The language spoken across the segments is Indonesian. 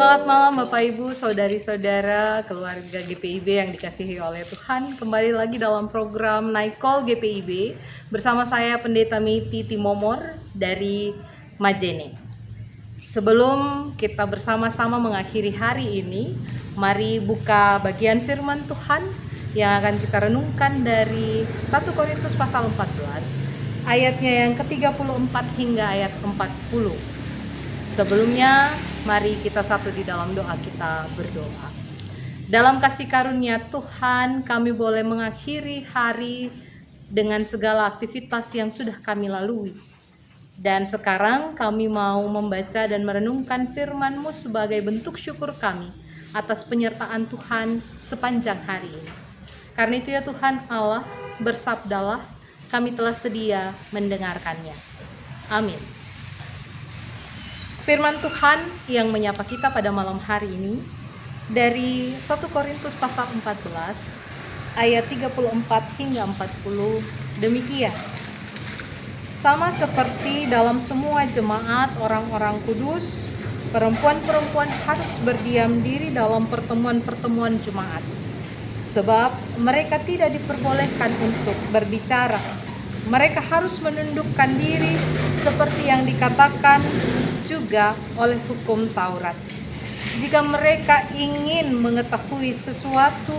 Selamat malam Bapak Ibu, Saudari-saudara, keluarga GPIB yang dikasihi oleh Tuhan. Kembali lagi dalam program Night Call GPIB bersama saya Pendeta Meiti Timomor dari Majene. Sebelum kita bersama-sama mengakhiri hari ini, mari buka bagian firman Tuhan yang akan kita renungkan dari 1 Korintus pasal 14 ayatnya yang ke-34 hingga ayat 40. Sebelumnya, mari kita satu di dalam doa, kita berdoa. Dalam kasih karunia Tuhan, kami boleh mengakhiri hari dengan segala aktivitas yang sudah kami lalui. Dan sekarang kami mau membaca dan merenungkan firman-Mu sebagai bentuk syukur kami atas penyertaan Tuhan sepanjang hari ini. Karena itu ya Tuhan Allah, bersabdalah, kami telah sedia mendengarkannya. Amin. Firman Tuhan yang menyapa kita pada malam hari ini dari 1 Korintus pasal 14 ayat 34 hingga 40 demikian. Sama seperti dalam semua jemaat orang-orang kudus, perempuan-perempuan harus berdiam diri dalam pertemuan-pertemuan jemaat. Sebab mereka tidak diperbolehkan untuk berbicara. Mereka harus menundukkan diri seperti yang dikatakan juga oleh hukum Taurat. Jika mereka ingin mengetahui sesuatu,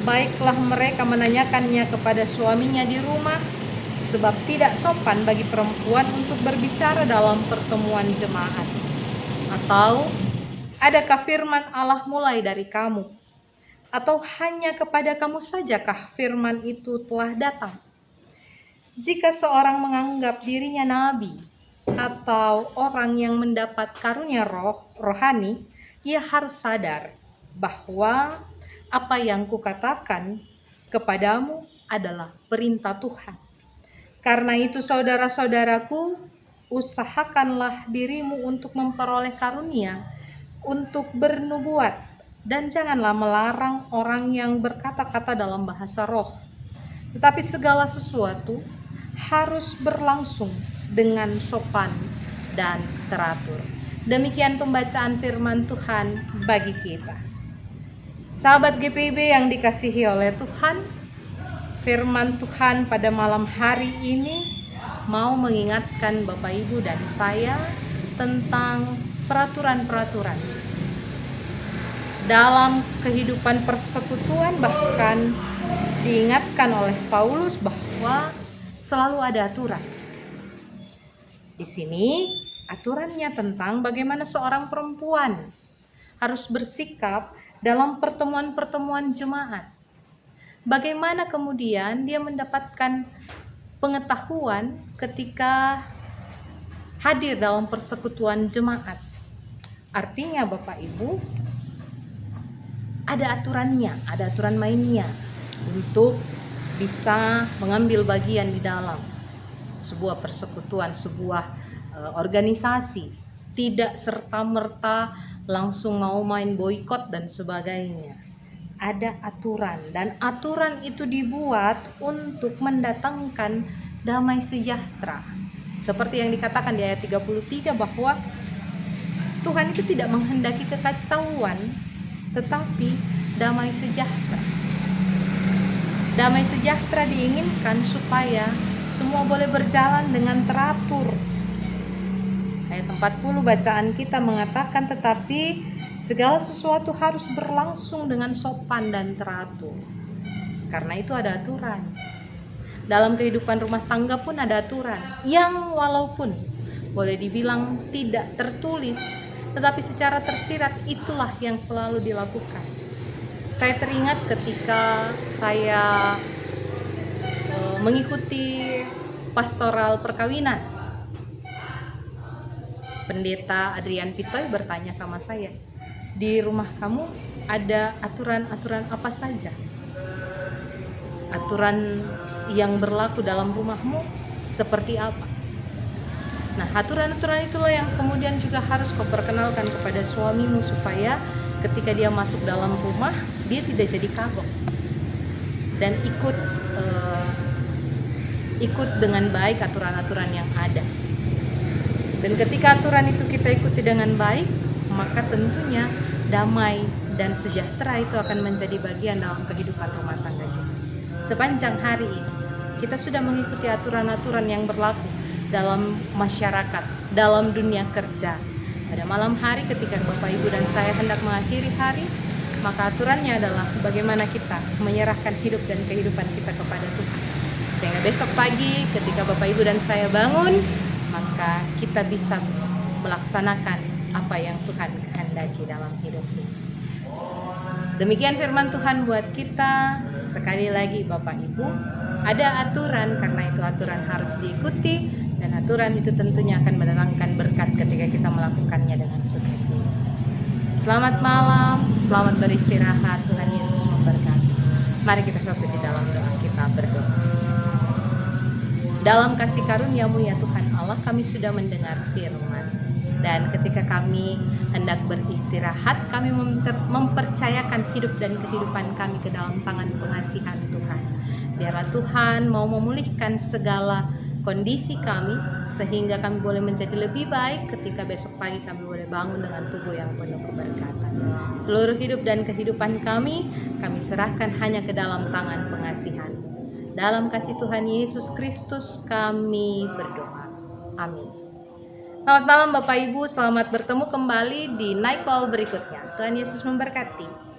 baiklah mereka menanyakannya kepada suaminya di rumah, sebab tidak sopan bagi perempuan untuk berbicara dalam pertemuan jemaat. Atau, adakah firman Allah mulai dari kamu? Atau hanya kepada kamu sajakah firman itu telah datang? Jika seorang menganggap dirinya nabi atau orang yang mendapat karunia rohani, ia harus sadar bahwa apa yang kukatakan kepadamu adalah perintah Tuhan. Karena itu saudara-saudaraku, usahakanlah dirimu untuk memperoleh karunia untuk bernubuat, dan janganlah melarang orang yang berkata-kata dalam bahasa roh. Tetapi segala sesuatu harus berlangsung dengan sopan dan teratur. Demikian pembacaan firman Tuhan bagi kita. Sahabat GPIB yang dikasihi oleh Tuhan, firman Tuhan pada malam hari ini mau mengingatkan Bapak Ibu dan saya tentang peraturan-peraturan dalam kehidupan persekutuan. Bahkan diingatkan oleh Paulus bahwa selalu ada aturan. Di sini aturannya tentang bagaimana seorang perempuan harus bersikap dalam pertemuan-pertemuan jemaat. Bagaimana kemudian dia mendapatkan pengetahuan ketika hadir dalam persekutuan jemaat. Artinya Bapak Ibu, ada aturannya, ada aturan mainnya untuk bisa mengambil bagian di dalam sebuah persekutuan, sebuah organisasi. Tidak serta-merta langsung mau main boikot dan sebagainya. Ada aturan, dan aturan itu dibuat untuk mendatangkan damai sejahtera. Seperti yang dikatakan di ayat 33 bahwa Tuhan itu tidak menghendaki kekacauan, tetapi damai sejahtera. Damai sejahtera diinginkan supaya semua boleh berjalan dengan teratur. Ayat 40 bacaan kita mengatakan, tetapi segala sesuatu harus berlangsung dengan sopan dan teratur. Karena itu ada aturan. Dalam kehidupan rumah tangga pun ada aturan, yang walaupun boleh dibilang tidak tertulis, tetapi secara tersirat itulah yang selalu dilakukan. Saya teringat ketika saya mengikuti pastoral perkawinan. Pendeta Adrian Pitoy bertanya sama saya, di rumah kamu ada aturan-aturan apa saja? Aturan yang berlaku dalam rumahmu seperti apa? Nah, aturan-aturan itulah yang kemudian juga harus kau perkenalkan kepada suamimu supaya ketika dia masuk dalam rumah, dia tidak jadi kagok dan ikut dengan baik aturan-aturan yang ada. Dan ketika aturan itu kita ikuti dengan baik, maka tentunya damai dan sejahtera itu akan menjadi bagian dalam kehidupan rumah tangga kita. Sepanjang hari ini kita sudah mengikuti aturan-aturan yang berlaku dalam masyarakat, dalam dunia kerja. Pada malam hari ketika Bapak Ibu dan saya hendak mengakhiri hari, maka aturannya adalah bagaimana kita menyerahkan hidup dan kehidupan kita kepada Tuhan. Sehingga besok pagi ketika Bapak Ibu dan saya bangun, maka kita bisa melaksanakan apa yang Tuhan kehendaki dalam hidup ini. Demikian firman Tuhan buat kita. Sekali lagi Bapak Ibu, ada aturan, karena itu aturan harus diikuti, dan aturan itu tentunya akan mendatangkan berkat ketika kita melakukannya dengan sukacita. Selamat malam, selamat beristirahat. Tuhan Yesus memberkati. Mari kita satu di dalam doa, kita berdoa. Dalam kasih karunia-Mu ya Tuhan Allah, kami sudah mendengar firman. Dan ketika kami hendak beristirahat, kami mempercayakan hidup dan kehidupan kami ke dalam tangan pengasihan Tuhan. Biarlah Tuhan mau memulihkan segala kondisi kami, sehingga kami boleh menjadi lebih baik ketika besok pagi kami boleh bangun dengan tubuh yang penuh keberkatan. Seluruh hidup dan kehidupan kami serahkan hanya ke dalam tangan pengasihan. Dalam kasih Tuhan Yesus Kristus kami berdoa. Amin. Selamat malam Bapak Ibu, selamat bertemu kembali di Night Call berikutnya. Tuhan Yesus memberkati.